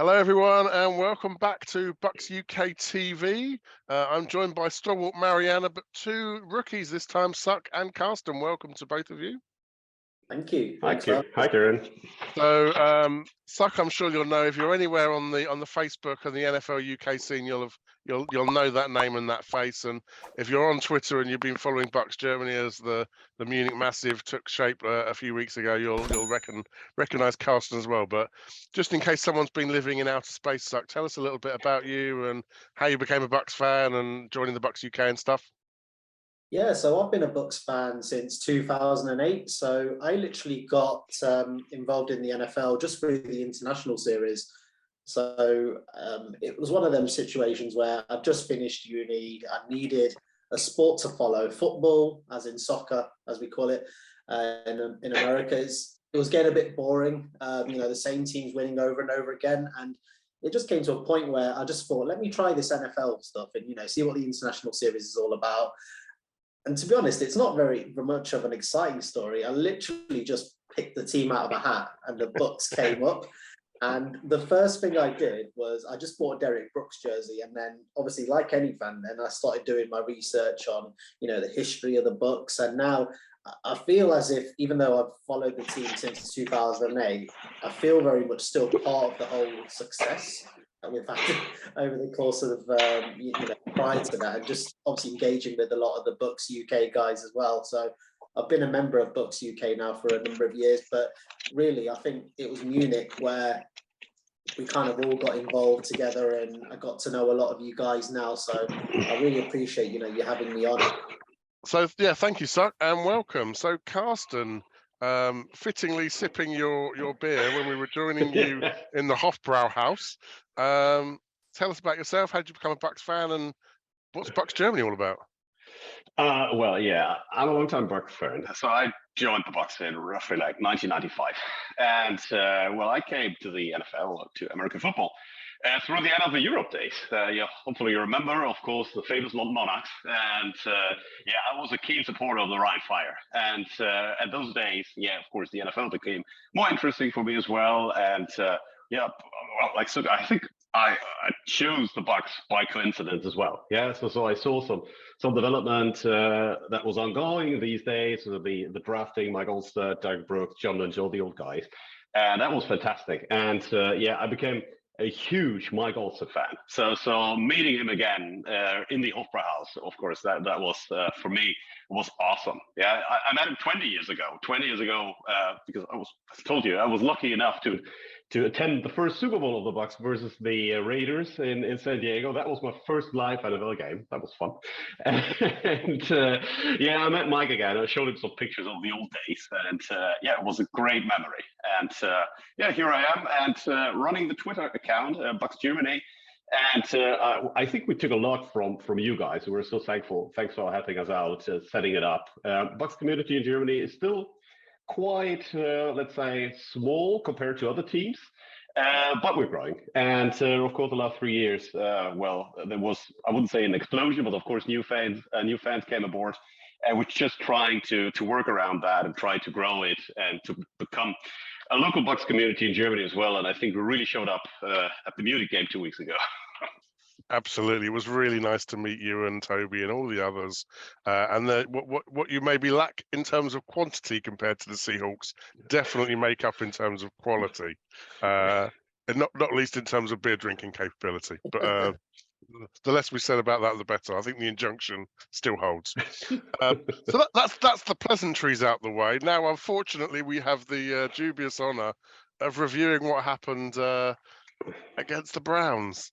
Hello, everyone, and welcome back to Bucs UK TV. I'm joined by stalwart Marianna, but two rookies this time, Sukh and Carsten. Welcome to both of you. Thank you. Hi, Kieron. So, Sukh, I'm sure you'll know if you're anywhere on the Facebook and the NFL UK scene, you'll know that name and that face. And if you're on Twitter and you've been following Bucs Germany as the Munich Massive took shape a few weeks ago, you'll recognize Carsten as well. But just in case someone's been living in outer space, Sukh, tell us a little bit about you and how you became a Bucs fan and joining the Bucs UK and stuff. Yeah, so I've been a Bucs fan since 2008. So I literally got involved in the NFL just through the international series. So it was one of them situations where I've just finished uni. I needed a sport to follow, football, as in soccer, as we call it, in America. It was getting a bit boring, the same teams winning over and over again. And it just came to a point where I just thought, let me try this NFL stuff and, see what the international series is all about. And to be honest, it's not very much of an exciting story. I literally just picked the team out of a hat and the Bucs came up. And the first thing I did was I just bought a Derek Brooks jersey. And then obviously, like any fan, then I started doing my research on, the history of the Bucs. And now I feel as if, even though I've followed the team since 2008, I feel very much still part of the whole success that we've had over the course of prior to that, and just obviously engaging with a lot of the Bucs UK guys as well. So I've been a member of Bucs UK now for a number of years, but really I think it was Munich where we kind of all got involved together, and I got to know a lot of you guys now. So I really appreciate you having me on. So yeah, thank you, Sukh, and welcome. So Carsten, fittingly sipping your beer when we were joining you in the Hofbrauhaus. Tell us about yourself. How did you become a Bucs fan, and what's Bucs Germany all about? Well, yeah, I'm a long-time Bucs fan. So I joined the Bucs in roughly like 1995. And, I came to the NFL, to American football, through the end of the Europe days. Hopefully you remember, of course, the famous London Monarchs. And, I was a keen supporter of the Rhine Fire. And at those days, of course, the NFL became more interesting for me as well. And, so I think I chose the Bucs by coincidence as well. Yeah, so I saw some development that was ongoing these days. So the drafting, Mike Olster, Doug Brooks, John Lynch, all the old guys, and that was fantastic. And I became a huge Mike Olster fan. So meeting him again in the Hofbrauhaus, of course, that was for me was awesome. Yeah, I met him 20 years ago. Because I told you I was lucky enough to attend the first Super Bowl of the Bucs versus the Raiders in San Diego. That was my first live NFL game. That was fun. And I met Mike again. I showed him some pictures of the old days, and it was a great memory. And here I am, and running the Twitter account, Bucs Germany. And I think we took a lot from you guys. We're so thankful. Thanks for helping us out, setting it up. Bucs community in Germany is still quite, let's say, small compared to other teams, but we're growing. And of course, the last 3 years, there was, I wouldn't say an explosion, but of course, new fans came aboard, and we're just trying to work around that and try to grow it and to become a local Bucs community in Germany as well. And I think we really showed up at the Munich game 2 weeks ago. Absolutely, it was really nice to meet you and Toby and all the others. And what you maybe lack in terms of quantity compared to the Seahawks, definitely make up in terms of quality, and not least in terms of beer drinking capability. But the less we said about that, the better. I think the injunction still holds. So that's the pleasantries out the way. Now, unfortunately, we have the dubious honour of reviewing what happened against the Browns.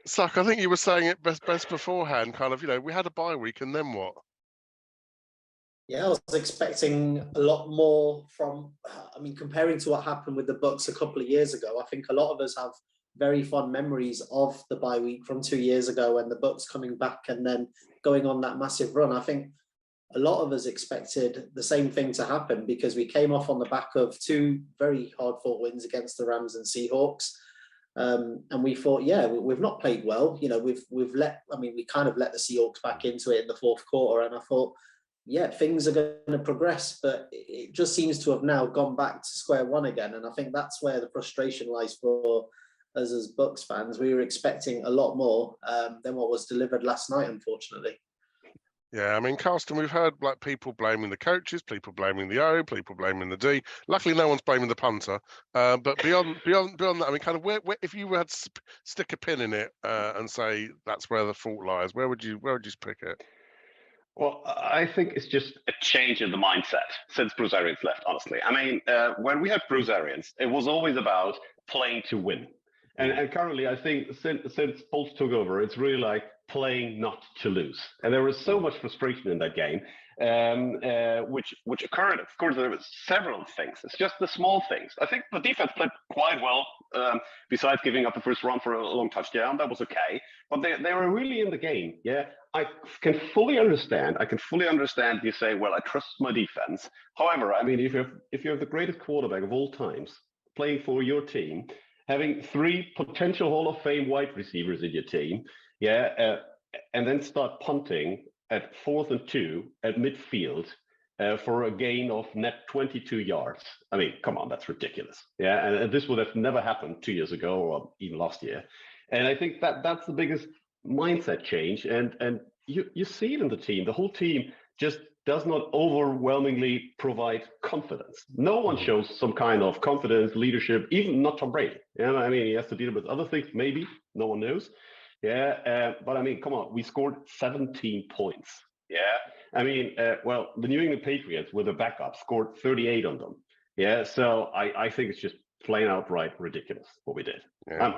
Sukh, I think you were saying it best beforehand, kind of, we had a bye week and then what? Yeah, I was expecting a lot more comparing to what happened with the Bucs a couple of years ago. I think a lot of us have very fond memories of the bye week from 2 years ago and the Bucs coming back and then going on that massive run. I think a lot of us expected the same thing to happen because we came off on the back of two very hard-fought wins against the Rams and Seahawks. And we thought, we've not played well. We kind of let the Seahawks back into it in the fourth quarter. And I thought, things are going to progress, but it just seems to have now gone back to square one again. And I think that's where the frustration lies for as Bucs fans, we were expecting a lot more than what was delivered last night, unfortunately. Yeah, I mean, Carsten, we've heard like people blaming the coaches, people blaming the O, people blaming the D. Luckily, no one's blaming the punter. But beyond that, I mean, kind of where if you had to stick a pin in it and say that's where the fault lies, where would you pick it? Well, I think it's just a change in the mindset since Bruce Arians left, honestly. I mean, when we had Bruce Arians, it was always about playing to win. And currently, I think since Poles took over, it's really like playing not to lose. And there was so much frustration in that game, which occurred. Of course, there was several things. It's just the small things. I think the defense played quite well, besides giving up the first run for a long touchdown. That was okay. But they were really in the game. Yeah, I can fully understand. You say, well, I trust my defense. However, I mean, if you have the greatest quarterback of all times playing for your team, having 3 potential Hall of Fame wide receivers in your team, and then start punting at 4th and 2 at midfield for a gain of net 22 yards. I mean, come on, that's ridiculous. Yeah, and this would have never happened 2 years ago or even last year. And I think that's the biggest mindset change. And you see it in the team. The whole team just does not overwhelmingly provide confidence. No one shows some kind of confidence, leadership, even not Tom Brady. Yeah, I mean, he has to deal with other things, maybe. No one knows. Yeah, but I mean, come on, we scored 17 points. Yeah, I mean, well, the New England Patriots with a backup scored 38 on them. Yeah, so I think it's just plain outright ridiculous what we did. Yeah,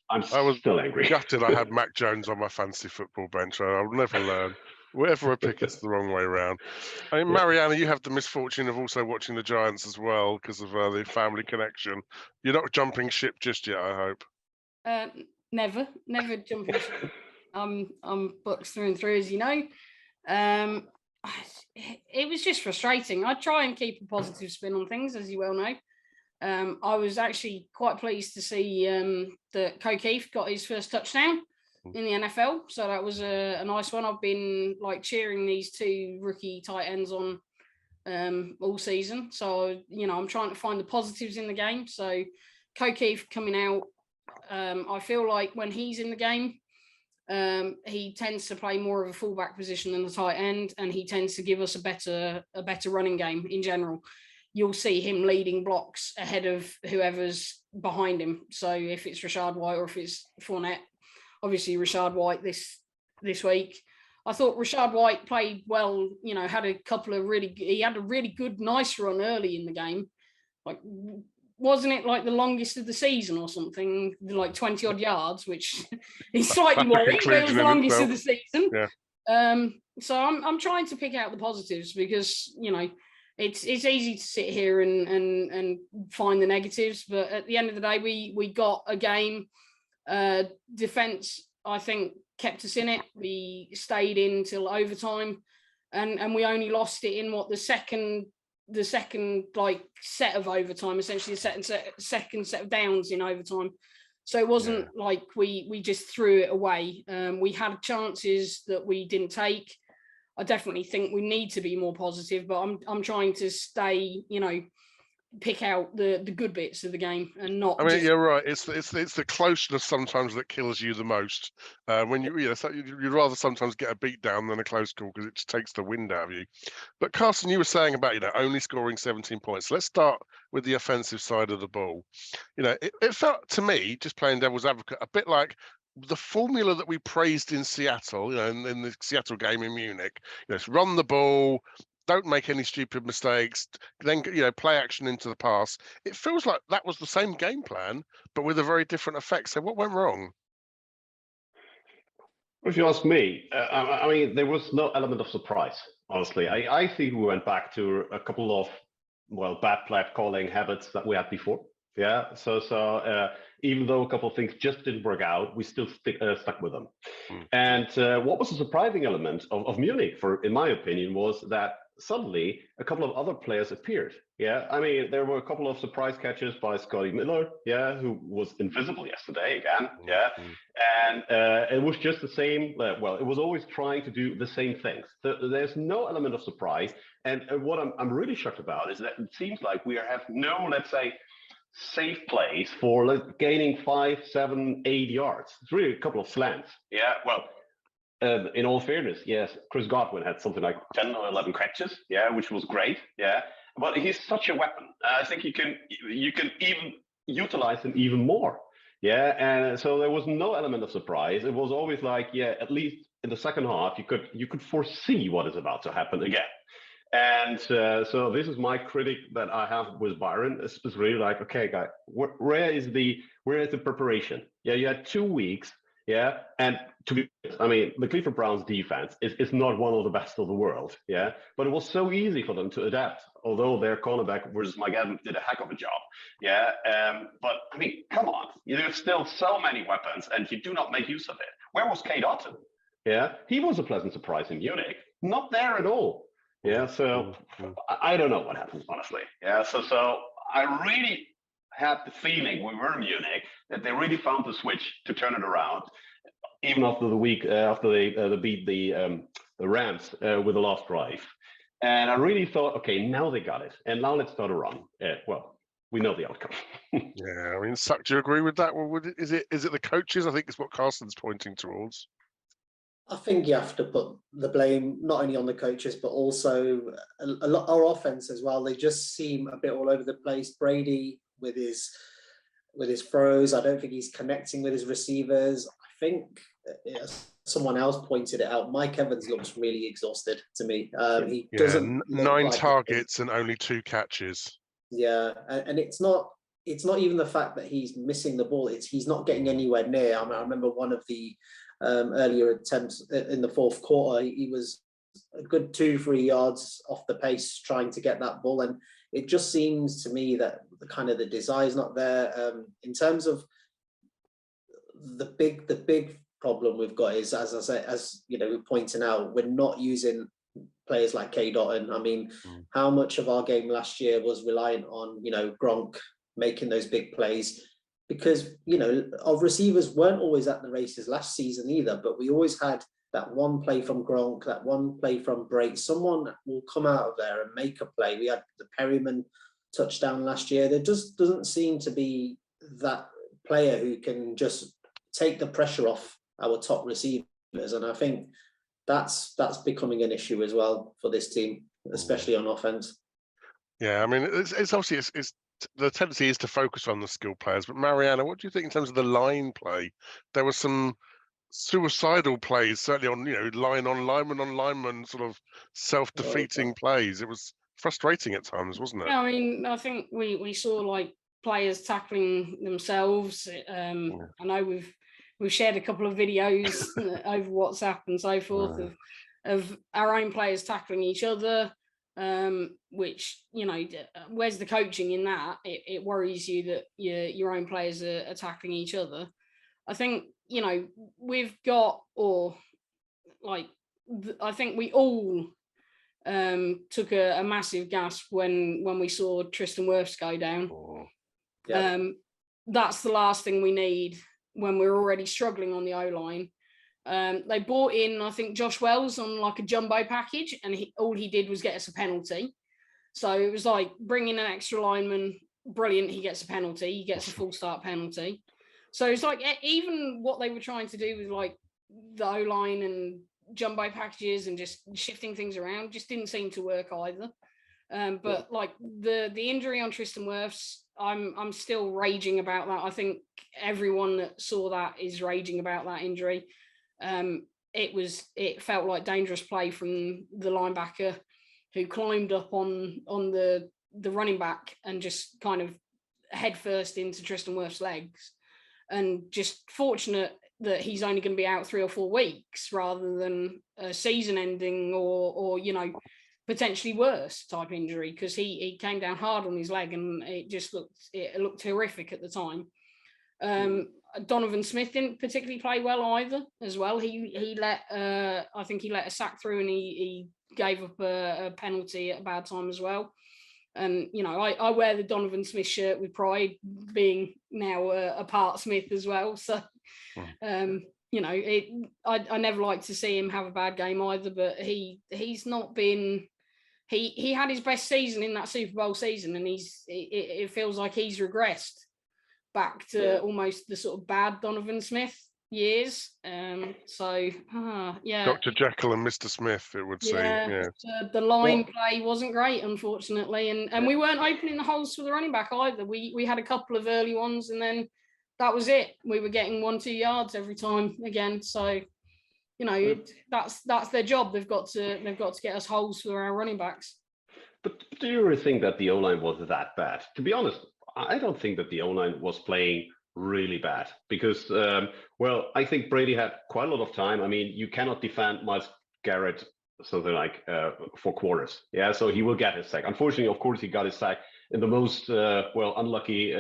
I'm still angry. Gutted I had Mac Jones on my fantasy football bench. I'll never learn. Wherever I pick, it's the wrong way around. I mean, Marianna, you have the misfortune of also watching the Giants as well because of the family connection. You're not jumping ship just yet, I hope. Never jumping ship. I'm Bucs through and through, as you know. It was just frustrating. I try and keep a positive spin on things, as you well know. I was actually quite pleased to see that O'Keefe got his first touchdown in the NFL, so that was a nice one. I've been like cheering these 2 rookie tight ends on all season, so I'm trying to find the positives in the game. So O'Keefe coming out, I feel like when he's in the game, he tends to play more of a fullback position than the tight end, and he tends to give us a better running game in general. You'll see him leading blocks ahead of whoever's behind him. So if it's Rachaad White or if it's Fournette, obviously Rachaad White this week. I thought Rachaad White played well, had a couple of he had a really good, nice run early in the game. Like, wasn't it like the longest of the season or something, like 20 odd yards, which is slightly worrying, but it was the longest of the season. Yeah. So I'm trying to pick out the positives because, it's easy to sit here and find the negatives, but at the end of the day, we got a game. Defense, I think, kept us in it. We stayed in till overtime, and we only lost it in the second like set of overtime, essentially the second set of downs in overtime. So it wasn't like we just threw it away. We had chances that we didn't take. I definitely think we need to be more positive, but I'm trying to stay, pick out the good bits of the game and not. I mean, you're right. It's the closeness sometimes that kills you the most. When you'd rather sometimes get a beat down than a close call because it just takes the wind out of you. But Carsten, you were saying about only scoring 17 points. Let's start with the offensive side of the ball. It felt to me, just playing devil's advocate, a bit like the formula that we praised in Seattle, in the Seattle game in Munich. Run the ball, don't make any stupid mistakes, then play action into the pass. It feels like that was the same game plan, but with a very different effect. So what went wrong? If you ask me, I mean, there was no element of surprise, honestly. I think we went back to a couple of, bad play calling habits that we had before. Yeah, so even though a couple of things just didn't work out, we still stuck with them. And what was a surprising element of Munich, in my opinion, was that suddenly a couple of other players appeared. Yeah, I mean, there were a couple of surprise catches by Scotty Miller, who was invisible yesterday again. Yeah, and it was just the same. It was always trying to do the same things. So there's no element of surprise. And what I'm really shocked about is that it seems like we have no, let's say, safe plays for gaining 5, 7, 8 yards. It's really a couple of slants. Yeah, well, in all fairness, yes, Chris Godwin had something like 10 or 11 catches, yeah, which was great, yeah. But he's such a weapon. I think you can even utilize him even more, yeah. And so there was no element of surprise. It was always like, yeah, at least in the second half, you could foresee what is about to happen again. And so this is my critic that I have with Byron. It's really like, okay, guy, where is the preparation? Yeah, you had 2 weeks. Yeah, and the Cleveland Browns defense is not one of the best of the world. Yeah, but it was so easy for them to adapt. Although their cornerback versus Mike Evans did a heck of a job. Yeah, but I mean, come on, there's still so many weapons, and you do not make use of it. Where was Kate Otten? Yeah, he was a pleasant surprise in Munich. Not there at all. Yeah, so I don't know what happened, honestly. Yeah, so I really had the feeling when we were in Munich that they really found the switch to turn it around, even after the week after they beat the Rams with the last drive. And I really thought, okay, now they got it, and now let's start a run. Well, we know the outcome. Yeah, I mean, Sukh, do you agree with that? Well, is it the coaches? I think it's what Carsten's pointing towards. I think you have to put the blame not only on the coaches, but also a lot our offense as well. They just seem a bit all over the place. Brady with his throws, I don't think he's connecting with his receivers. I think someone else pointed it out. Mike Evans looks really exhausted to me. He doesn't 9 targets and only 2 catches. Yeah, and it's not even the fact that he's missing the ball. It's he's not getting anywhere near. I remember one of the earlier attempts in the fourth quarter, he was a good 2-3 yards off the pace trying to get that ball, and it just seems to me that the desire is not there. In terms of the big problem we've got is, as you know, we're pointing out, we're not using players like K. Dotton. I mean, how much of our game last year was reliant on, you know, Gronk making those big plays? Because, you know, our receivers weren't always at the races last season either, but we always had that one play from Gronk, that one play from Brake. Someone will come out of there and make a play. We had the Perryman touchdown last year. There just doesn't seem to be that player who can just take the pressure off our top receivers. And I think that's becoming an issue as well for this team, especially on offense. Yeah, I mean, it's obviously it's the tendency is to focus on the skilled players. But Marianna, what do you think in terms of the line play? There were some suicidal plays, certainly on, you know, line on lineman, sort of self-defeating plays. It was frustrating at times, wasn't it? Yeah, I mean, I think we saw like players tackling themselves. I know we've shared a couple of videos over WhatsApp and so forth of our own players tackling each other. Which, you know, where's the coaching in that? It worries you that your own players are tackling each other. I think, you know, we've got, I think we all took a massive gasp when we saw Tristan Wirfs go down. That's the last thing we need when we're already struggling on the O-line. They brought in, I think, Josh Wells on like a jumbo package, and all he did was get us a penalty. So it was like bringing an extra lineman, brilliant, he gets a penalty, he gets a full start penalty. So it's like even what they were trying to do with like the O-line and jumbo packages and just shifting things around just didn't seem to work either. But like the injury on Tristan Wirfs, I'm still raging about that. I think everyone that saw that is raging about that injury. It felt like dangerous play from the linebacker who climbed up on the running back and just kind of head first into Tristan Wirfs' legs, and just fortunate that he's only going to be out 3 or 4 weeks rather than a season ending or you know, potentially worse type injury, because he came down hard on his leg and it looked horrific at the time. Donovan Smith didn't particularly play well either as well. He let I think he let a sack through, and he gave up a penalty at a bad time as well. And you know, I wear the Donovan Smith shirt with pride, being now a part Smith as well. So you know, I never like to see him have a bad game either, but he's not been he had his best season in that Super Bowl season, and it feels like he's regressed back to almost the sort of bad Donovan Smith years. So Dr. Jekyll and Mr. Smith, it would seem. Yeah. The line play wasn't great, unfortunately, and we weren't opening the holes for the running back either. We had a couple of early ones, and then that was it. We were getting 1-2 yards every time again. So, you know, that's their job. They've got to get us holes for our running backs. But do you really think that the O-line was that bad? To be honest, I don't think that the O-line was playing really bad because, I think Brady had quite a lot of time. I mean, you cannot defend Myles Garrett something like 4 quarters. Yeah, so he will get his sack. Unfortunately, of course, he got his sack in the most unlucky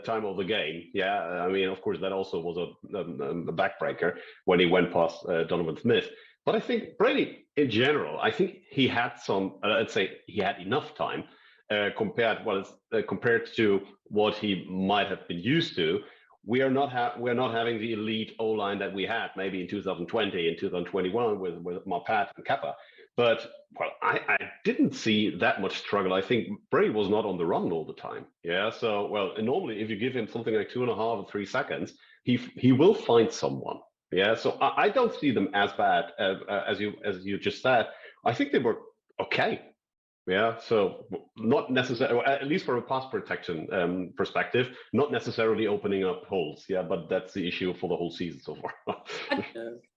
time of the game. Yeah, I mean, of course, that also was a backbreaker when he went past Donovan Smith. But I think Brady, in general, I think he had some. Let's say he had enough time compared to what he might have been used to. We're not having the elite O-line that we had maybe in 2020 and 2021 with Marpat and Kappa. But I didn't see that much struggle. I think Brady was not on the run all the time. Yeah. So normally if you give him something like 2.5 or 3 seconds, he will find someone. Yeah. So I don't see them as bad as you just said. I think they were okay. Yeah, so not necessarily, at least from a pass protection perspective, not necessarily opening up holes. Yeah, but that's the issue for the whole season so far.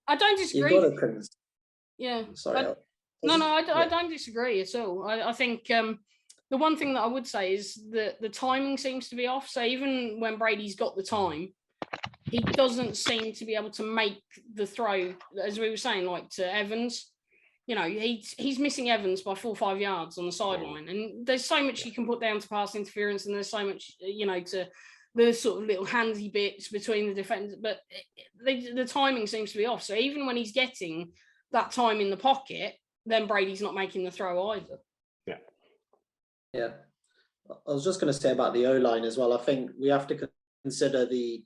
I don't disagree. Yeah. Sorry. I don't disagree at all. I think the one thing that I would say is that the timing seems to be off. So even when Brady's got the time, he doesn't seem to be able to make the throw, as we were saying, like to Evans. You know, he's missing Evans by 4 or 5 yards on the sideline, and there's so much you can put down to pass interference, and there's so much, you know, to the sort of little handy bits between the defenders, but the timing seems to be off. So even when he's getting that time in the pocket, then Brady's not making the throw either. Yeah. I was just going to say about the O-line as well. I think we have to consider the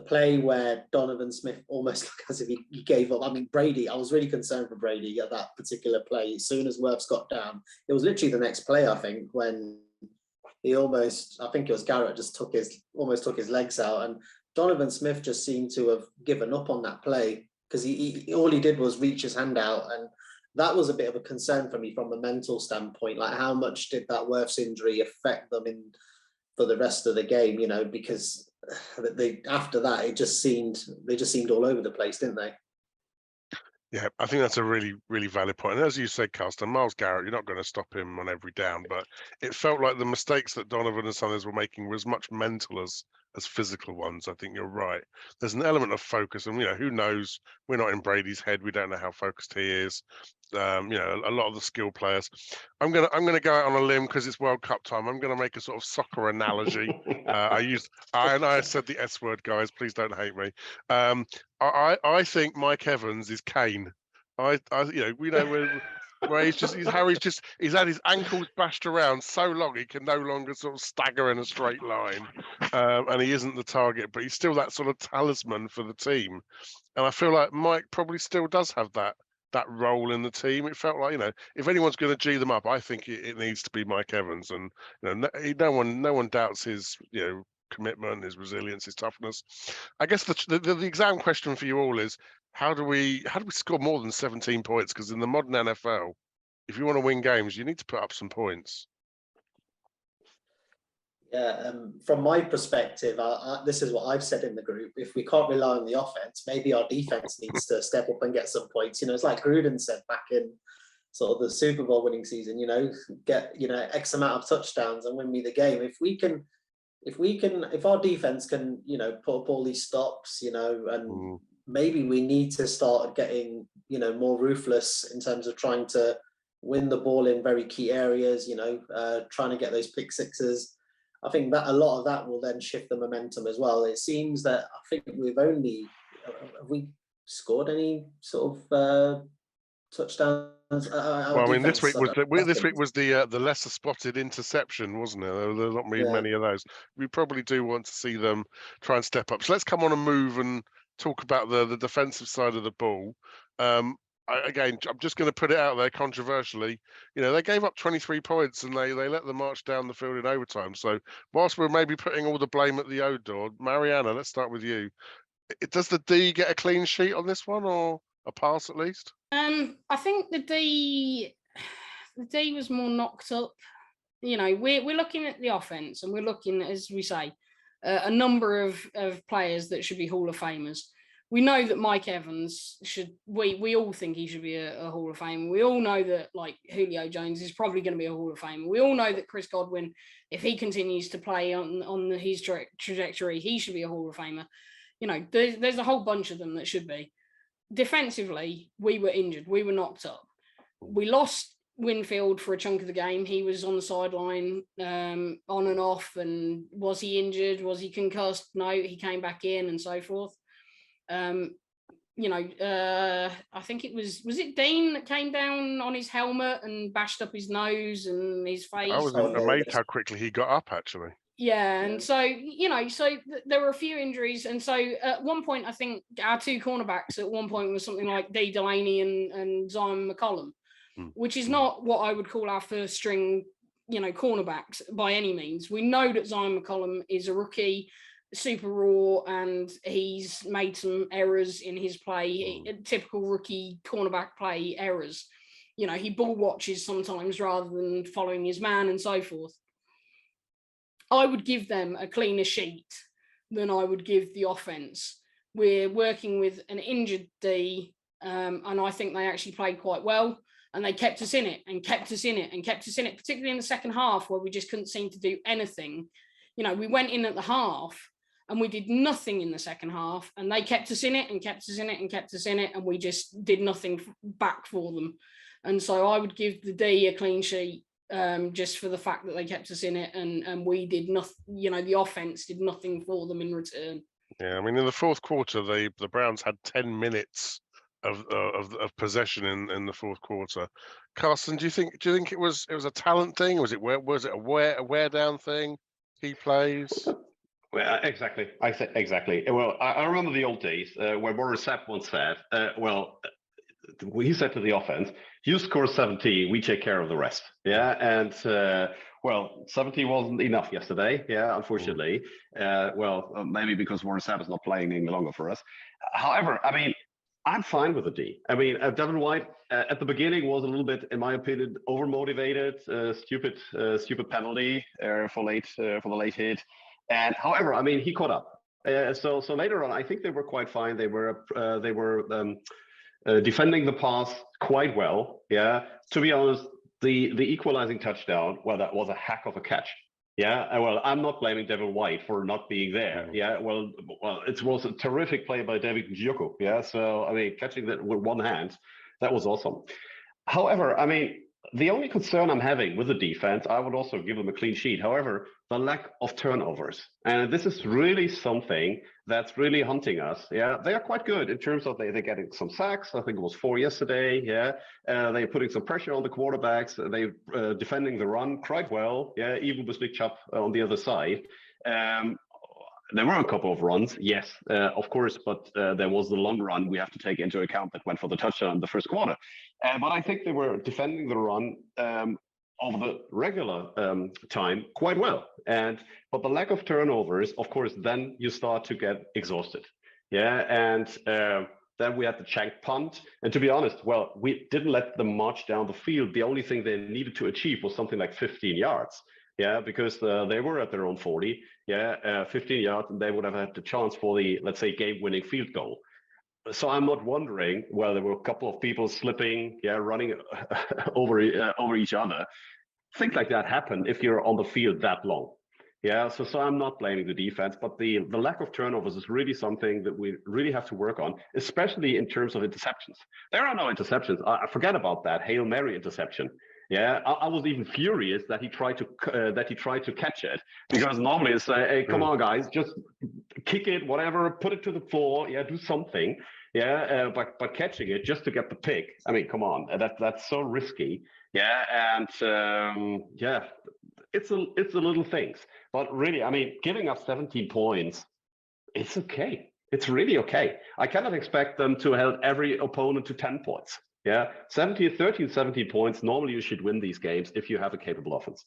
play where Donovan Smith almost like as if he gave up. I mean, Brady, I was really concerned for Brady at that particular play. As soon as Wirfs got down, it was literally the next play, I think, when he I think it was Garrett just almost took his legs out, and Donovan Smith just seemed to have given up on that play because he all he did was reach his hand out, and that was a bit of a concern for me from a mental standpoint. Like, how much did that Wirfs injury affect them for the rest of the game? You know, because after that, they just seemed all over the place, didn't they? Yeah, I think that's a really, really valid point. And as you said, Carsten, Myles Garrett, you're not going to stop him on every down, but it felt like the mistakes that Donovan and Sanders were making were as much mental as physical ones. I think you're right. There's an element of focus, and who knows? We're not in Brady's head. We don't know how focused he is. A lot of the skill players. I'm gonna go out on a limb because it's World Cup time. I'm gonna make a sort of soccer analogy. I said the S word, guys. Please don't hate me. I think Mike Evans is Kane. We know where he's had his ankles bashed around so long he can no longer sort of stagger in a straight line, and he isn't the target, but he's still that sort of talisman for the team. And I feel like Mike probably still does have that role in the team. It felt like, if anyone's going to G them up, I think it needs to be Mike Evans, and no one doubts his commitment, his resilience, his toughness. I guess the exam question for you all is, how do we score more than 17 points? Because in the modern NFL, if you want to win games, you need to put up some points. Yeah, from my perspective, this is what I've said in the group. If we can't rely on the offense, maybe our defense needs to step up and get some points. It's like Gruden said back in sort of the Super Bowl winning season, get X amount of touchdowns and win me the game. If our defense can, put up all these stops, and maybe we need to start getting, more ruthless in terms of trying to win the ball in very key areas, trying to get those pick sixes. I think that a lot of that will then shift the momentum as well. It seems that I think have we scored any sort of touchdowns? This week was the lesser spotted interception, wasn't it? There's not many of those. We probably do want to see them try and step up. So let's come on and move and talk about the defensive side of the ball. again, I'm just going to put it out there controversially. They gave up 23 points and they let them march down the field in overtime. So whilst we're maybe putting all the blame at the O door, Marianna, let's start with you. Does the D get a clean sheet on this one, or a pass at least? I think the D was more knocked up. We're looking at the offense, and we're looking, as we say, a number of players that should be Hall of Famers. We know that Mike Evans should. We all think he should be a Hall of Famer. We all know that Julio Jones is probably going to be a Hall of Famer. We all know that Chris Godwin, if he continues to play on his trajectory, he should be a Hall of Famer. There's a whole bunch of them that should be. Defensively, we were injured. We were knocked up. We lost Winfield for a chunk of the game. He was on the sideline, on and off. And was he injured? Was he concussed? No, he came back in and so forth. I think it was it Dean that came down on his helmet and bashed up his nose and his face. I was amazed how quickly he got up, actually. Yeah, and so there were a few injuries, and so at one point I think our two cornerbacks at one point was something like D. Delaney and Zion McCollum, which is not what I would call our first string, cornerbacks by any means. We know that Zion McCollum is a rookie, super raw, and he's made some errors in his play, typical rookie cornerback play errors. He ball watches sometimes rather than following his man and so forth. I would give them a cleaner sheet than I would give the offense. We're working with an injured D, and I think they actually played quite well, and they kept us in it and kept us in it and kept us in it, particularly in the second half where we just couldn't seem to do anything. We went in at the half and we did nothing in the second half, and they kept us in it and kept us in it and kept us in it, and we just did nothing back for them. And so I would give the D a clean sheet. Just for the fact that they kept us in it, and we did nothing. The offense did nothing for them in return. Yeah, I mean, in the fourth quarter, the Browns had 10 minutes of possession in the fourth quarter. Carsten, do you think it was a talent thing? Was it a wear down thing? Key plays. Well, exactly. Exactly. Well, I remember the old days where Warren Sapp once said, he said to the offense, you score 70, we take care of the rest. Yeah. And 70 wasn't enough yesterday. Yeah, unfortunately. Maybe because Warren Sapp is not playing any longer for us. However, I mean, I'm fine with the D. I mean, Devin White at the beginning was a little bit, in my opinion, overmotivated, stupid penalty for the late hit. And however, I mean, he caught up. So later on, I think they were quite fine. They were defending the pass quite well. Yeah. To be honest, the equalizing touchdown, that was a heck of a catch. Yeah. Well, I'm not blaming Devin White for not being there. Yeah. Well, it was a terrific play by David Njoku. Yeah. So, I mean, catching that with one hand, that was awesome. However, I mean, the only concern I'm having with the defense, I would also give them a clean sheet. However, the lack of turnovers. And this is really something that's really hunting us. Yeah, they are quite good in terms of they're getting some sacks. I think it was 4 yesterday. Yeah, they're putting some pressure on the quarterbacks. They're defending the run quite well. Yeah, even with Nick Chubb on the other side. There were a couple of runs, yes, of course, but there was the long run we have to take into account that went for the touchdown in the first quarter. But I think they were defending the run over the regular time quite well. But the lack of turnovers, of course, then you start to get exhausted. Yeah, and then we had the Shank punt. And to be honest, we didn't let them march down the field. The only thing they needed to achieve was something like 15 yards. Yeah, because they were at their own 40. Yeah, 15 yards, and they would have had the chance for the, let's say, game-winning field goal. So I'm not wondering, there were a couple of people slipping, running over each other. Things like that happen if you're on the field that long. Yeah, so I'm not blaming the defense, but the lack of turnovers is really something that we really have to work on, especially in terms of interceptions. There are no interceptions. I forget about that Hail Mary interception. Yeah, I was even furious that he tried to catch it, because normally it's hey, come on guys, just kick it, whatever, put it to the floor, do something. Yeah, but catching it just to get the pick, I mean, come on, that's so risky. Yeah, and it's the little things, but really, I mean, giving up 17 points, it's okay. It's really okay. I cannot expect them to hold every opponent to 10 points. Yeah, 13, 17 points. Normally, you should win these games if you have a capable offense.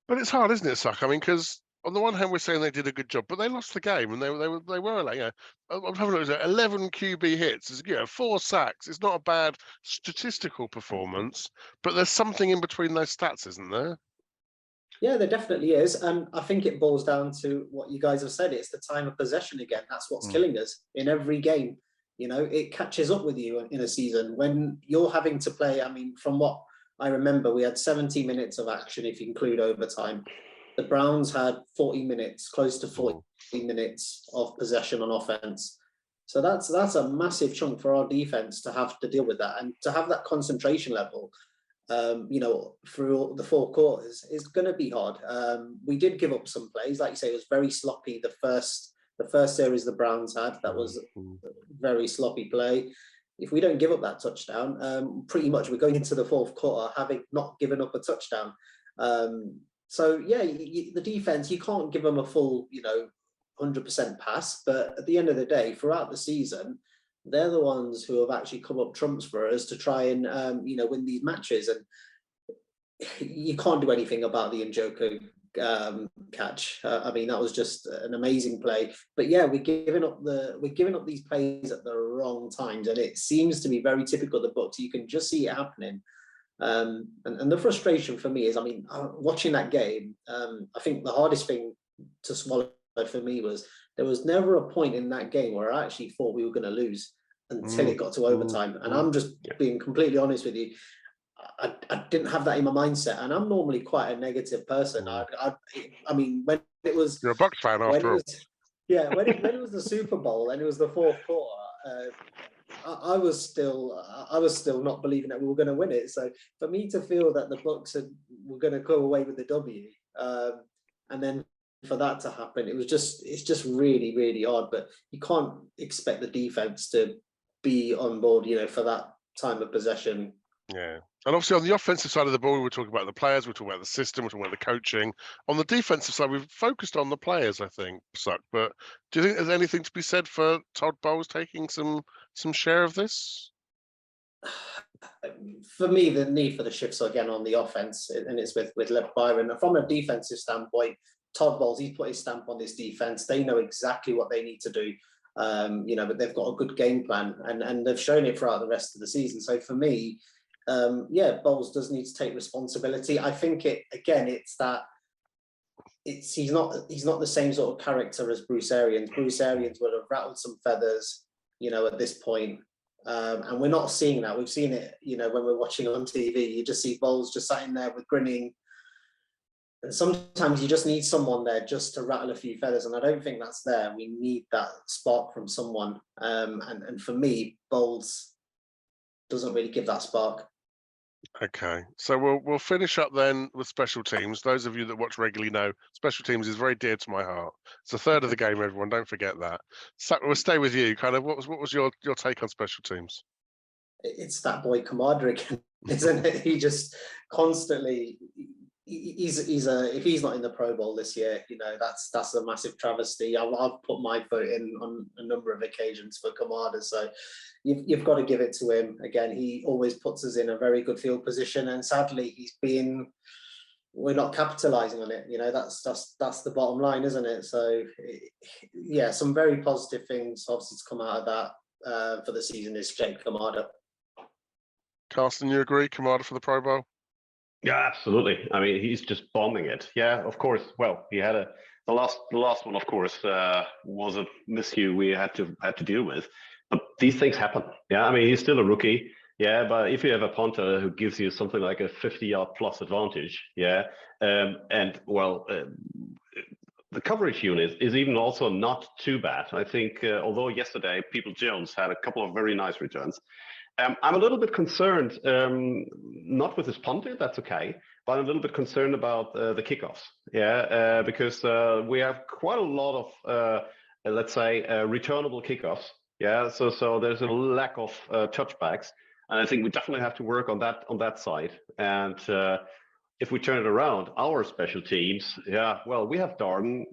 But it's hard, isn't it, Sukh? I mean, because on the one hand, we're saying they did a good job, but they lost the game, and they were like, I'm having a look at 11 QB hits. It's, 4 sacks. It's not a bad statistical performance, but there's something in between those stats, isn't there? Yeah, there definitely is. And I think it boils down to what you guys have said. It's the time of possession again. That's what's killing us in every game. It catches up with you in a season when you're having to play. I mean, from what I remember, we had 70 minutes of action if you include overtime. The Browns had 40 minutes, close to 40 minutes of possession on offense. So that's a massive chunk for our defense to have to deal with that, and to have that concentration level through the 4 quarters is going to be hard. We did give up some plays, like you say, it was very sloppy. The first series the Browns had, that was a very sloppy play. If we don't give up that touchdown, pretty much we're going into the 4th quarter having not given up a touchdown. So yeah, the defense, you can't give them a full 100% pass, but at the end of the day, throughout the season, they're the ones who have actually come up trumps for us to try and win these matches. And you can't do anything about the Njoku catch. I mean, that was just an amazing play. But yeah, we're giving up these plays at the wrong times, and it seems to be very typical of the Bucs. You can just see it happening. And the frustration for me is, I mean, watching that game, I think the hardest thing to swallow for me was there was never a point in that game where I actually thought we were going to lose until it got to overtime. And I'm just being completely honest with you. I didn't have that in my mindset, and I'm normally quite a negative person. I mean, when it was, you're a Bucs fan after all. When it was the Super Bowl and it was the 4th quarter, I was still not believing that we were going to win it. So for me to feel that the Bucs were going to go away with the W, and then for that to happen, it's just really, really odd. But you can't expect the defense to be on board, for that time of possession. Yeah. And obviously on the offensive side of the ball, we were talking about the players, we were talking about the system, we were talking about the coaching. On the defensive side, we've focused on the players, I think, Sukh. But do you think there's anything to be said for Todd Bowles taking some share of this? For me, the need for the shifts again on the offense, and it's with Byron. From a defensive standpoint, Todd Bowles, he's put his stamp on this defense. They know exactly what they need to do, but they've got a good game plan, and they've shown it throughout the rest of the season. So for me, Bowles does need to take responsibility. I think he's not the same sort of character as Bruce Arians. Bruce Arians would have rattled some feathers, at this point. And we're not seeing that. We've seen it, when we're watching on TV. You just see Bowles just sat in there with grinning. And sometimes you just need someone there just to rattle a few feathers, and I don't think that's there. We need that spark from someone. And for me, Bowles doesn't really give that spark. Okay, so we'll finish up then with special teams. Those of you that watch regularly know special teams is very dear to my heart. It's a third of the game, everyone. Don't forget that. So we'll stay with you. Kind of, what was your take on special teams? It's that boy Kamada again, isn't it? He just constantly. If he's not in the Pro Bowl this year, that's a massive travesty. I've put my vote in on a number of occasions for Kamada, so you've got to give it to him. Again, he always puts us in a very good field position, and sadly, we're not capitalizing on it. That's the bottom line, isn't it? So yeah, some very positive things obviously to come out of that for the season is Jake Kamada. Carsten, you agree? Kamada for the Pro Bowl? Yeah, absolutely. I mean, he's just bombing it. Yeah, of course. Well, he had the last one, of course, was a miscue we had to deal with. But these things happen. Yeah, I mean, he's still a rookie. Yeah, but if you have a punter who gives you something like a 50-yard plus advantage, yeah, the coverage unit is even also not too bad. I think, although yesterday Peoples-Jones had a couple of very nice returns. I'm a little bit concerned, not with his punter, that's okay, but I'm a little bit concerned about the kickoffs, because we have quite a lot of, let's say, returnable kickoffs, so there's a lack of touchbacks, and I think we definitely have to work on that side, and if we turn it around, our special teams, we have Darden.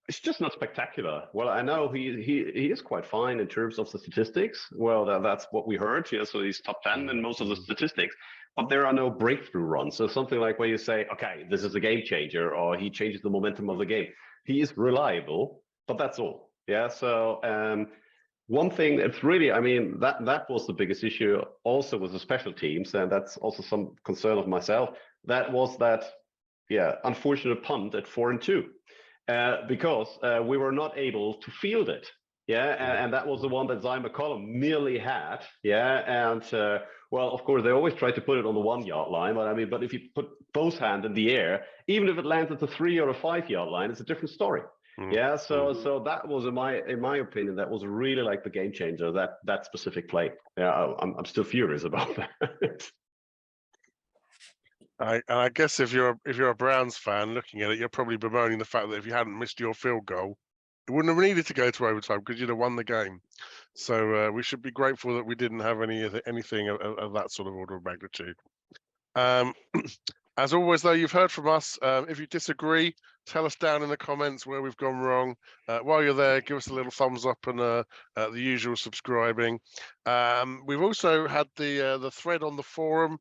It's just not spectacular. Well, I know he is quite fine in terms of the statistics. Well, that's what we heard. Yeah, so he's top 10 in most of the statistics, but there are no breakthrough runs. So something like where you say, okay, this is a game changer, or he changes the momentum of the game. He is reliable, but that's all. Yeah. So one thing that's really, I mean, that was the biggest issue also with the special teams, and that's also some concern of myself. That was that, yeah, unfortunate punt at 4-2. Because we were not able to field it. Yeah, and that was the one that Zion McCollum nearly had. Yeah, and well, of course, they always try to put it on the 1 yard line, but I mean, but if you put both hands in the air, even if it lands at the 3 or a 5 yard line, it's a different story. Yeah, so that was in my opinion, that was really like the game changer. That specific play. Yeah, I'm still furious about that. I guess if you're a Browns fan looking at it, you're probably bemoaning the fact that if you hadn't missed your field goal, it wouldn't have needed to go to overtime because you'd have won the game. So we should be grateful that we didn't have anything of that sort of order of magnitude. As always, though, you've heard from us. If you disagree, tell us down in the comments where we've gone wrong. While you're there, give us a little thumbs up and the usual subscribing. We've also had the thread on the forum.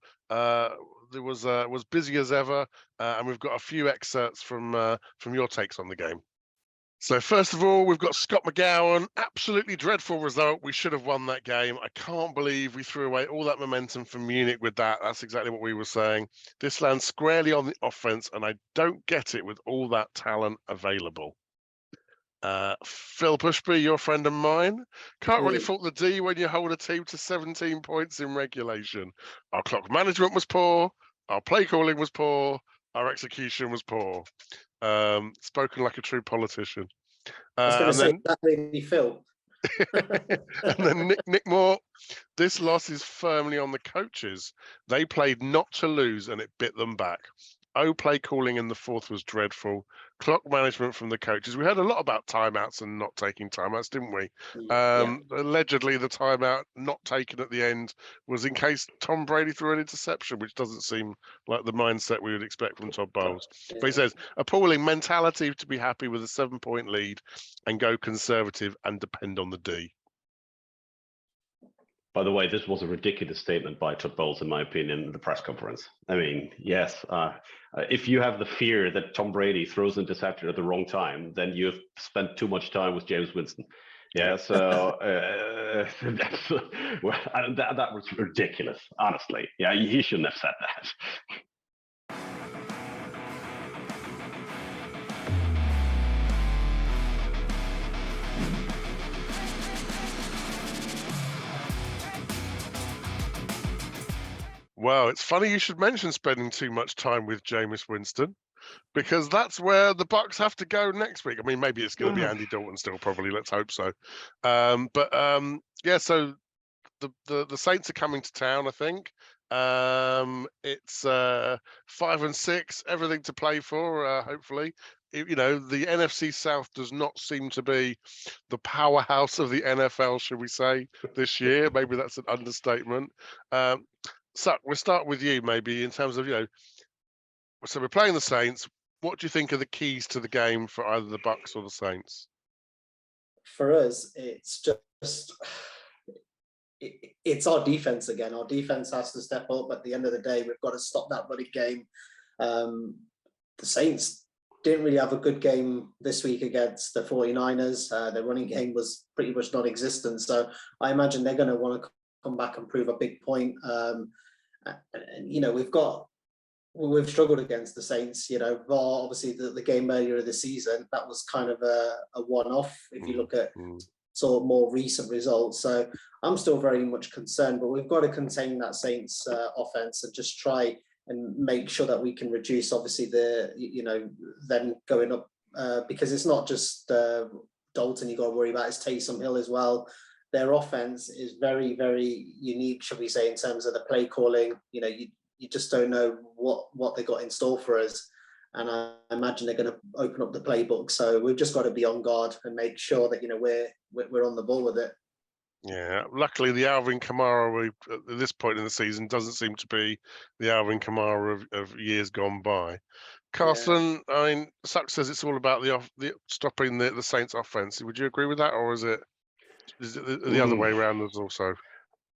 There was busy as ever, and we've got a few excerpts from your takes on the game. So first of all, we've got Scott McGowan. Absolutely dreadful result. We should have won that game. I can't believe we threw away all that momentum from Munich with that. That's exactly what we were saying. This lands squarely on the offense, and I don't get it with all that talent available. Phil Bushby, your friend of mine. Can't really fault the D when you hold a team to 17 points in regulation. Our clock management was poor. Our play calling was poor. Our execution was poor. Spoken like a true politician. I was going to say that really Phil. And then Nick Moore. This loss is firmly on the coaches. They played not to lose, and it bit them back. Play calling in the fourth was dreadful. Clock management from the coaches. We heard a lot about timeouts and not taking timeouts, didn't we? Allegedly, the timeout not taken at the end was in case Tom Brady threw an interception, which doesn't seem like the mindset we would expect from Todd Bowles. But he says, appalling mentality to be happy with a 7-point lead and go conservative and depend on the D. By the way, this was a ridiculous statement by Todd Bowles, in my opinion, in the press conference. I mean, yes, if you have the fear that Tom Brady throws an interception at the wrong time, then you've spent too much time with James Winston. Yeah, so that was ridiculous, honestly. Yeah, he shouldn't have said that. Well, it's funny you should mention spending too much time with Jameis Winston, because that's where the Bucs have to go next week. I mean, maybe it's going to be Andy Dalton still, probably. Let's hope so. Yeah. So the Saints are coming to town. I think it's 5-6, everything to play for. Hopefully, you know, the NFC South does not seem to be the powerhouse of the NFL, should we say, this year. Maybe that's an understatement. So we'll start with you, maybe, in terms of, you know, so we're playing the Saints. What do you think are the keys to the game for either the Bucs or the Saints? For us, it's just it's our defense again. Our defense has to step up. At the end of the day, we've got to stop that running game. The Saints didn't really have a good game this week against the 49ers. Their running game was pretty much non-existent. So I imagine they're going to want to come back and prove a big point. And you know, we've struggled against the Saints. You know, bar obviously the game earlier of the season, that was kind of a one-off if you look at sort of more recent results. So I'm still very much concerned, but we've got to contain that Saints offense and just try and make sure that we can reduce obviously them going up, because it's not just Dalton you got to worry about, it's Taysom Hill as well. Their offense is very, very unique, should we say, in terms of the play calling. You know, you just don't know what they got in store for us. And I imagine they're going to open up the playbook. So we've just got to be on guard and make sure that, you know, we're on the ball with it. Yeah, luckily the Alvin Kamara at this point in the season doesn't seem to be the Alvin Kamara of years gone by. Carsten, I mean, Sukh says it's all about the stopping the Saints' offense. Would you agree with that, or is it the other way around? As also,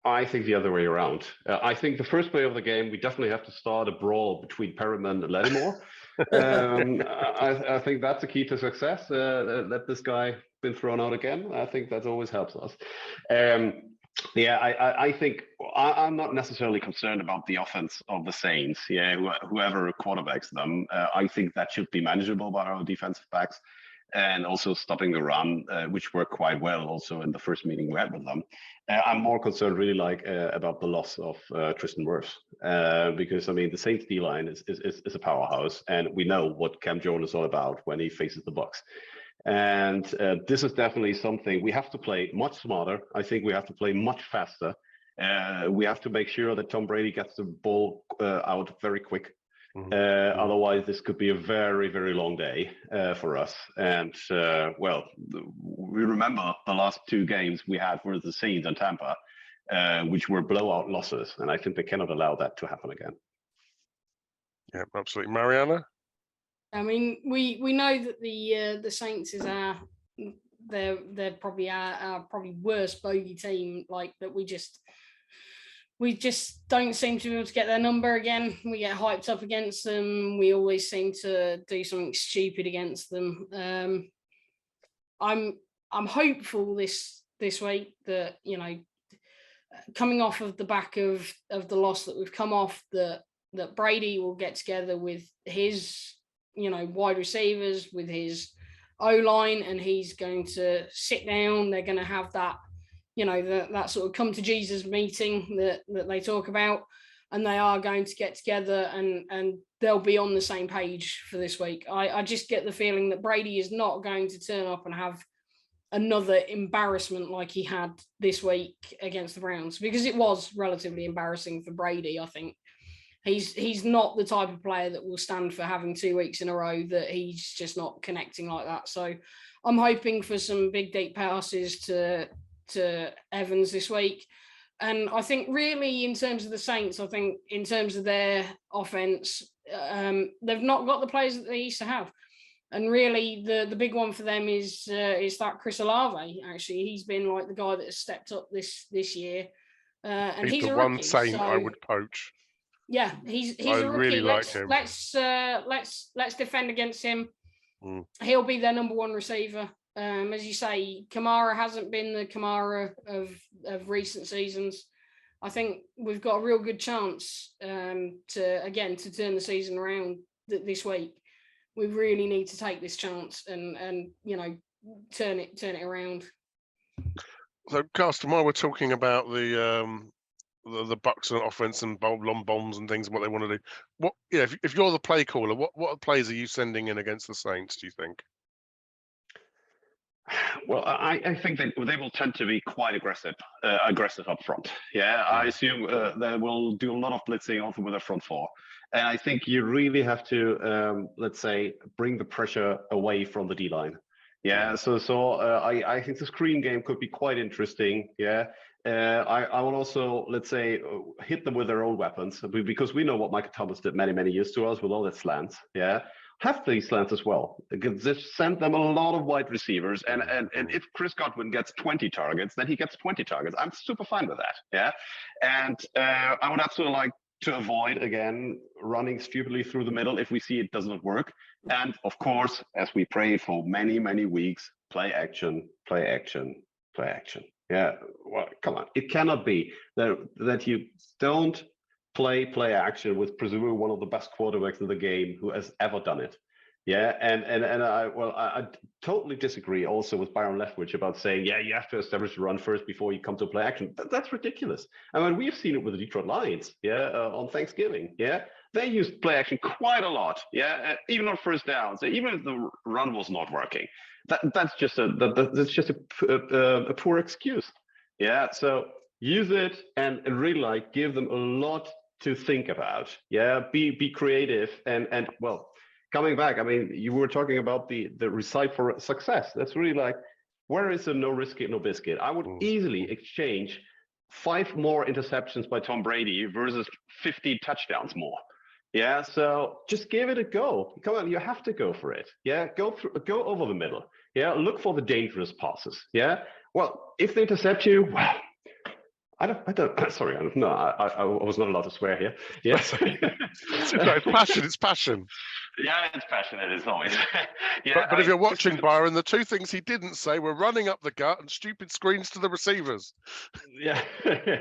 I think the other way around. I think the first play of the game, we definitely have to start a brawl between Perriman and Lattimore. I think that's the key to success. Let this guy been thrown out again. I think that always helps us. I think I'm not necessarily concerned about the offense of the Saints. Yeah, whoever quarterbacks them, I think that should be manageable by our defensive backs. And also stopping the run, which worked quite well also in the first meeting we had with them. I'm more concerned really about the loss of Tristan Wirfs, because I mean the Saints D-line is a powerhouse, and we know what Cam Jordan is all about when he faces the Bucs. And this is definitely something we have to play much smarter. I think we have to play much faster. We have to make sure that Tom Brady gets the ball out very quick. Otherwise, this could be a very, very long day for us. And we remember the last two games we had versus the Saints and Tampa, which were blowout losses, and I think they cannot allow that to happen again. Yeah, absolutely. Marianna? I mean, we know that the Saints is they're probably our probably worst bogey team. Like that, we just don't seem to be able to get their number again. We get hyped up against them. We always seem to do something stupid against them. I'm hopeful this week that, you know, coming off of the back of the loss that we've come off, that Brady will get together with his, you know, wide receivers, with his O-line, and he's going to sit down. They're going to have that, you know, that sort of come to Jesus meeting that they talk about, and they are going to get together and they'll be on the same page for this week. I just get the feeling that Brady is not going to turn up and have another embarrassment like he had this week against the Browns, because it was relatively embarrassing for Brady. I think he's not the type of player that will stand for having 2 weeks in a row that he's just not connecting like that. So I'm hoping for some big deep passes to Evans this week. And I think really in terms of the Saints, I think in terms of their offense, they've not got the players that they used to have. And really the big one for them is that Chris Olave. Actually, he's been like the guy that has stepped up this year. And he's the a one rookie, Saint so, I would poach. Yeah, he's I a rookie. really like him. Let's defend against him. He'll be their number one receiver. As you say, Kamara hasn't been the Kamara of recent seasons. I think we've got a real good chance to turn the season around this week. We really need to take this chance and you know, turn it around. So, Carsten, while we're talking about the Bucs and offense and long bombs and things and what they want to do, if you're the play caller, what plays are you sending in against the Saints, do you think? Well, I think they will tend to be quite aggressive up front. Yeah, I assume they will do a lot of blitzing also with their front four. And I think you really have to, let's say, bring the pressure away from the D-line. Yeah, so I think the screen game could be quite interesting. Yeah, I will also, let's say, hit them with their own weapons, because we know what Michael Thomas did many years to us with all his slants. Yeah, have these slants as well. Just send them a lot of wide receivers, and if Chris Godwin gets 20 targets, then he gets 20 targets. I'm super fine with that. Yeah, and I would absolutely like to avoid, again, running stupidly through the middle if we see it does not work. And of course, as we prayed for many weeks, play action. Yeah, well, come on. It cannot be that you don't play action with presumably one of the best quarterbacks in the game who has ever done it. Yeah, and I totally disagree also with Byron Leftwich about saying, yeah, you have to establish the run first before you come to play action. That's ridiculous. I mean, we've seen it with the Detroit Lions, on Thanksgiving. Yeah, they used play action quite a lot. Yeah, even on first downs, even if the run was not working. That's just a poor excuse. Yeah, so use it and really give them a lot to think about. Yeah, be creative and well. Coming back, I mean, you were talking about the recipe for success. That's really where is the no risk it, no biscuit? I would easily exchange 5 more interceptions by Tom Brady versus 50 touchdowns more. Yeah, so just give it a go. Come on, you have to go for it. Yeah, go over the middle. Yeah, look for the dangerous passes. Yeah, well, if they intercept you, well, I don't. Sorry, no, I was not allowed to swear here. Yeah, It's passion. It's passion. Yeah, it's passionate as always. Yeah, But if you're watching Byron, the two things he didn't say were running up the gut and stupid screens to the receivers. Yeah, yeah,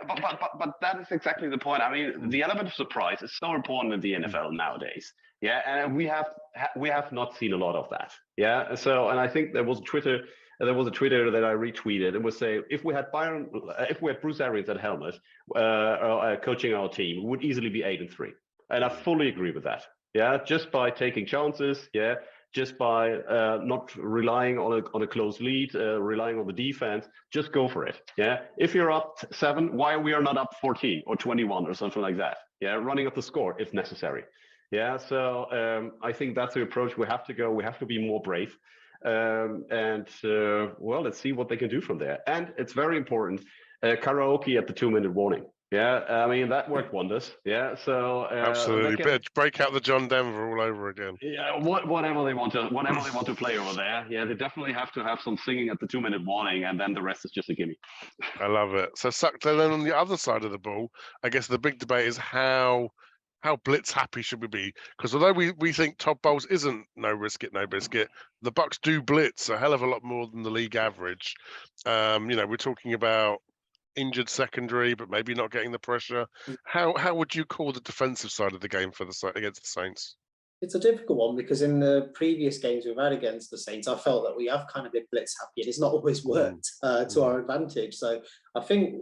but that is exactly the point. I mean, the element of surprise is so important in the NFL nowadays. Yeah, and we have not seen a lot of that. Yeah, so and I think there was a Twitter that I retweeted and was saying if we had Bruce Arians at helmet coaching our team, we would easily be 8-3, and I fully agree with that. Yeah, just by taking chances. Yeah, just by not relying on a close lead, relying on the defense, just go for it. Yeah, if you're up 7, why we are not up 14 or 21 or something like that? Yeah, running up the score if necessary. Yeah, so I think that's the approach we have to go. We have to be more brave, and well, let's see what they can do from there. And it's very important, karaoke at the 2-minute warning. Yeah, I mean that worked wonders. Yeah, so absolutely, break out the John Denver all over again. Yeah, whatever they want to play over there. Yeah, they definitely have to have some singing at the 2-minute warning, and then the rest is just a gimme. I love it. So then on the other side of the ball, I guess the big debate is how blitz happy should we be? Because although we think Todd Bowles isn't no risk it, no biscuit, the Bucs do blitz a hell of a lot more than the league average. We're talking about injured secondary, but maybe not getting the pressure. How would you call the defensive side of the game against the Saints? It's a difficult one because in the previous games we've had against the Saints, I felt that we have kind of been blitz happy, and it's not always worked to our advantage. So I think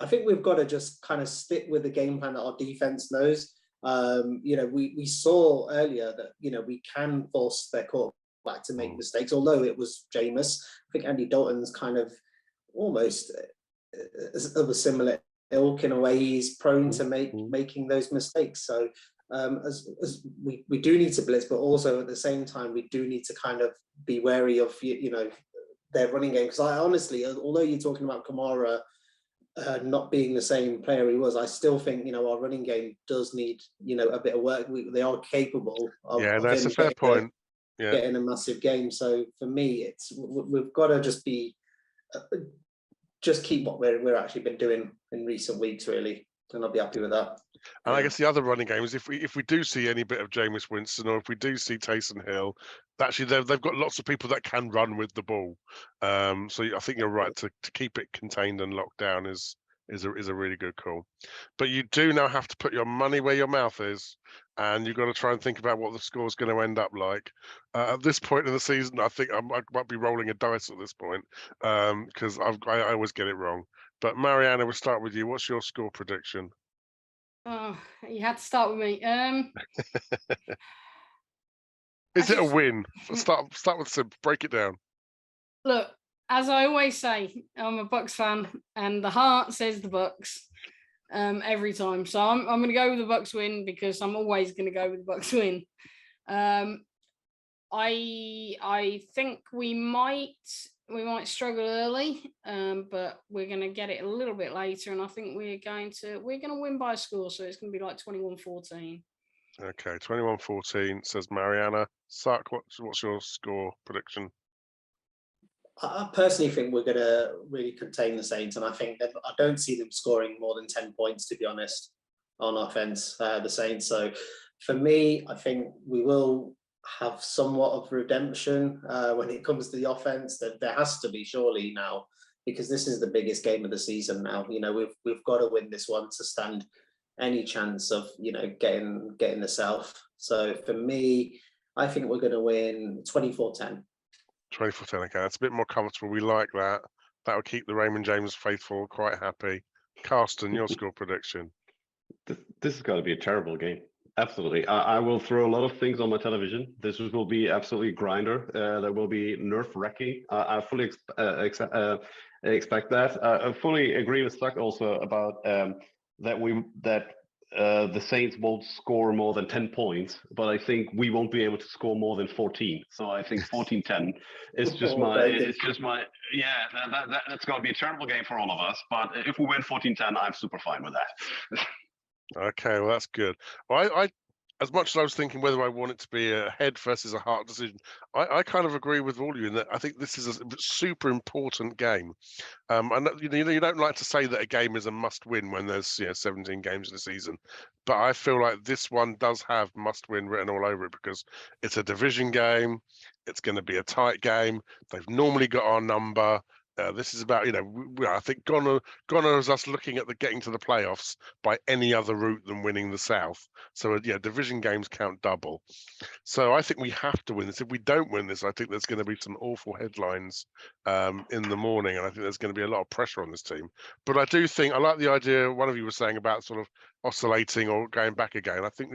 we've got to just kind of stick with the game plan that our defense knows. We saw earlier that we can force their quarterback to make mistakes, although it was Jameis. I think Andy Dalton's kind of almost of a similar ilk in a way. He's prone to making those mistakes. So as we do need to blitz, but also at the same time we do need to kind of be wary of their running game. Because I honestly, although you're talking about Kamara not being the same player he was, I still think our running game does need a bit of work. They are capable of that's a fair point. Getting a massive game. So for me, we've got to just be just keep what we're actually been doing in recent weeks, really, and I'll be happy with that. And I guess the other running game is if we do see any bit of Jameis Winston, or if we do see Taysom Hill, actually they've got lots of people that can run with the ball. So I think you're right to keep it contained and locked down is a really good call. But you do now have to put your money where your mouth is, and you've got to try and think about what the score is going to end up like. At this point in the season, I think I might be rolling a dice at this point because I always get it wrong. But Marianna, we'll start with you. What's your score prediction? Oh, you had to start with me. Is it a win? Start with some. Break it down. Look, as I always say, I'm a Bucs fan, and the heart says the Bucs every time. So I'm going to go with the Bucs win because I'm always going to go with the Bucs win. I think we might struggle early, but we're going to get it a little bit later, and I think we're going to win by a score. So it's going to be like 21-14. Okay, 21-14 says Marianna. Sukh, what's your score prediction? I personally think we're going to really contain the Saints, and I don't see them scoring more than 10 points, to be honest, on offense, the Saints. So for me, I think we will have somewhat of redemption when it comes to the offense. That there has to be, surely, now, because this is the biggest game of the season now. We've got to win this one to stand any chance of getting the South. So for me, I think we're going to win 24-10. 24-10. Okay, that's a bit more comfortable. We like that. That will keep the Raymond James faithful quite happy. Carsten, your score prediction? This is going to be a terrible game. Absolutely. I will throw a lot of things on my television. This will be absolutely a grinder. There will be nerve-wracking. I fully expect that. I fully agree with Sukh also about that the Saints won't score more than 10 points, but I think we won't be able to score more than 14. So I think 14-10 is just that's going to be a terrible game for all of us. But if we win 14-10, I'm super fine with that. Okay, well, that's good. Well, I as much as I was thinking whether I want it to be a head versus a heart decision, I kind of agree with all of you in that I think this is a super important game. And you don't like to say that a game is a must-win when there's 17 games in a season, but I feel like this one does have must-win written all over it because it's a division game. It's going to be a tight game. They've normally got our number. This is about, I think gone is us looking at getting to the playoffs by any other route than winning the South. So division games count double. So I think we have to win this. If we don't win this, I think there's going to be some awful headlines in the morning, and I think there's going to be a lot of pressure on this team. But I do think I like the idea one of you was saying about sort of oscillating or going back again. I think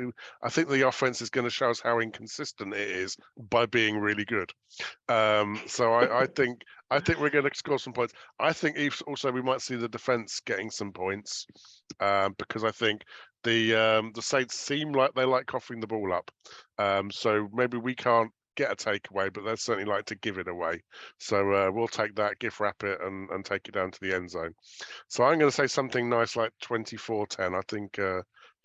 the offense is going to show us how inconsistent it is by being really good. So I think we're going to score some points. I think also we might see the defense getting some points because I think the Saints seem like they like coughing the ball up. So maybe we can't get a takeaway, but they'd certainly like to give it away. So we'll take that, gift wrap it, and take it down to the end zone. So I'm going to say something nice like 24-10. I think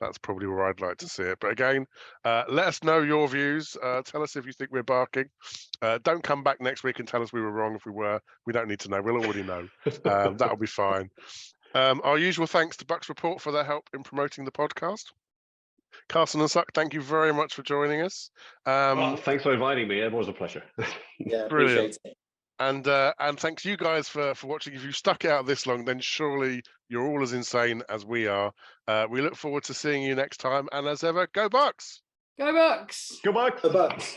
that's probably where I'd like to see it. But again, let us know your views. Tell us if you think we're barking. Don't come back next week and tell us we were wrong if we were. We don't need to know. We'll already know. That'll be fine. Our usual thanks to Bucs Report for their help in promoting the podcast. Carsten and Sukh, thank you very much for joining us. Well, thanks for inviting me. It was a pleasure. Yeah, brilliant. Appreciate it. And thanks you guys for watching. If you stuck it out this long, then surely you're all as insane as we are. We look forward to seeing you next time. And as ever, go Bucs! Go Bucs! Go Bucs! The Bucs.